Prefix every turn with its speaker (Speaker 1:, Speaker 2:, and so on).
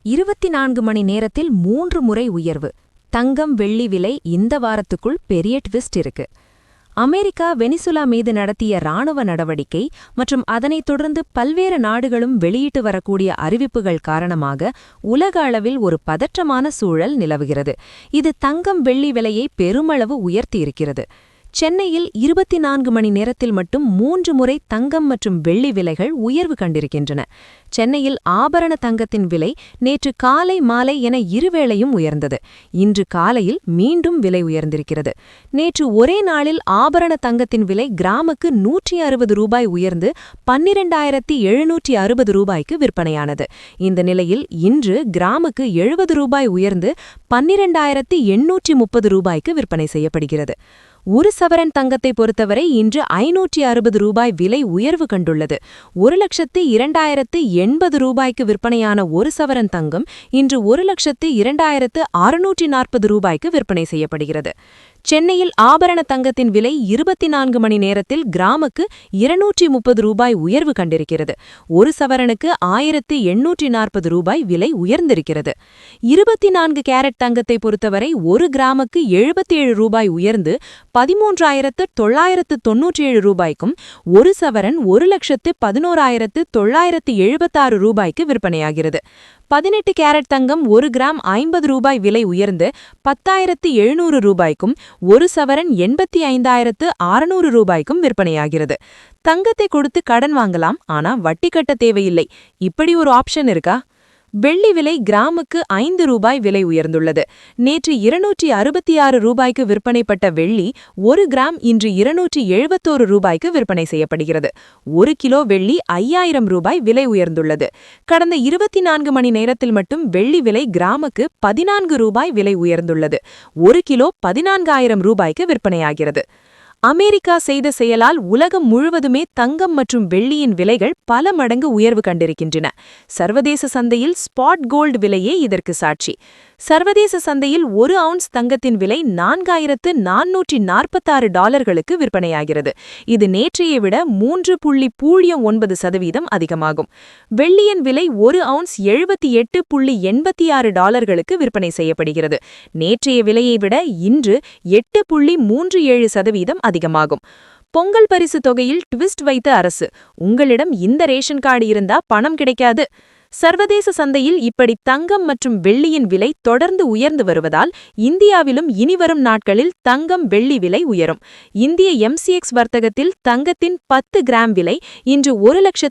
Speaker 1: 24 மணி நேரத்தில் 3 முறை உயர்வு. தங்கம் வெள்ளி விலை இந்த வாரத்துக்குள் பெரிய ட்விஸ்ட் இருக்கு. அமெரிக்கா வெனிசுலா மீது நடத்திய ராணுவ நடவடிக்கை மற்றும் அதனைத் தொடர்ந்து பல்வேறு நாடுகளும் வெளியிட்டு வரக்கூடிய அறிவிப்புகள் காரணமாக உலக அளவில் ஒரு பதற்றமான சூழல் நிலவுகிறது. இது தங்கம் வெள்ளி விலையை பெருமளவு உயர்த்தியிருக்கிறது. சென்னையில் 24 மணி நேரத்தில் மட்டும் 3 முறை தங்கம் மற்றும் வெள்ளி விலைகள் உயர்வு கண்டிருக்கின்றன. சென்னையில் ஆபரண தங்கத்தின் விலை நேற்று காலை மாலை என இருவேளையும் உயர்ந்தது. இன்று காலையில் மீண்டும் விலை உயர்ந்திருக்கிறது. நேற்று ஒரே நாளில் ஆபரண தங்கத்தின் விலை கிராமுக்கு 160 ரூபாய் உயர்ந்து 12,760 ரூபாய்க்கு விற்பனையானது. இந்த நிலையில் இன்று கிராமுக்கு 70 ரூபாய் உயர்ந்து 12,830 ரூபாய்க்கு விற்பனை செய்யப்படுகிறது. ஒரு சவரன் தங்கத்தை பொறுத்தவரை இன்று 560 ரூபாய் விலை உயர்வு கண்டுள்ளது. 1,02,080 ரூபாய்க்கு விற்பனையான ஒரு சவரன் தங்கம் இன்று 1,02,640 ரூபாய்க்கு விற்பனை செய்யப்படுகிறது. சென்னையில் ஆபரண தங்கத்தின் விலை 24 மணி நேரத்தில் கிராமுக்கு 230 ரூபாய் உயர்வு கண்டிருக்கிறது. ஒரு சவரனுக்கு 1,840 ரூபாய் விலை உயர்ந்திருக்கிறது. 24 கேரட் தங்கத்தை பொறுத்தவரை ஒரு கிராமுக்கு 77 ரூபாய் உயர்ந்து 13,997 ரூபாய்க்கும் ஒரு சவரன் 1,11,976 ரூபாய்க்கு விற்பனையாகிறது. 18 கேரட் தங்கம் ஒரு கிராம் 50 ரூபாய் விலை உயர்ந்து 10,700 ரூபாய்க்கும் ஒரு சவரன் 85,600 ரூபாய்க்கும் விற்பனையாகிறது. தங்கத்தை கொடுத்து கடன் வாங்கலாம், ஆனா வட்டி கட்ட தேவையில்லை. இப்படி ஒரு ஆப்ஷன் இருக்கா? வெள்ளி விலை கிராமுக்கு 5 ரூபாய் விலை உயர்ந்துள்ளது. நேற்று 266 ரூபாய்க்கு விற்பனைப்பட்ட வெள்ளி ஒரு கிராம் இன்று 271 ரூபாய்க்கு விற்பனை செய்யப்படுகிறது. ஒரு கிலோ வெள்ளி 5,000 ரூபாய் விலை உயர்ந்துள்ளது. கடந்த 24 மணி நேரத்தில் மட்டும் வெள்ளி விலை கிராமுக்கு 14 ரூபாய் விலை உயர்ந்துள்ளது. ஒரு கிலோ 14,000 ரூபாய்க்கு விற்பனையாகிறது. அமெரிக்கா செய்த செயலால் உலகம் முழுவதுமே தங்கம் மற்றும் வெள்ளியின் விலைகள் பல மடங்கு உயர்வு கண்டிருக்கின்றன. சர்வதேச சந்தையில் ஸ்பாட் கோல்டு விலையே இதற்கு சாட்சி. சர்வதேச சந்தையில் ஒரு அவுன்ஸ் தங்கத்தின் விலை $4,446 விற்பனையாகிறது. இது நேற்றையை விட 3.09% அதிகமாகும். வெள்ளியின் விலை ஒரு அவுன்ஸ் $78.86 விற்பனை செய்யப்படுகிறது. நேற்றைய விலையை விட இன்று 8.37% அதிகமாகும். பொங்கல் பரிசு தொகையில் ட்விஸ்ட் வைத்த அரசு. உங்களிடம் இந்த ரேஷன் கார்டு இருந்தா பணம் கிடைக்காது. சர்வதேச சந்தையில் இப்படி தங்கம் மற்றும் வெள்ளியின் விலை தொடர்ந்து உயர்ந்து வருவதால் இந்தியாவிலும் இனிவரும் நாட்களில் தங்கம் வெள்ளி விலை உயரும். இந்திய MCX வர்த்தகத்தில் தங்கத்தின் 10 கிராம் விலை இன்று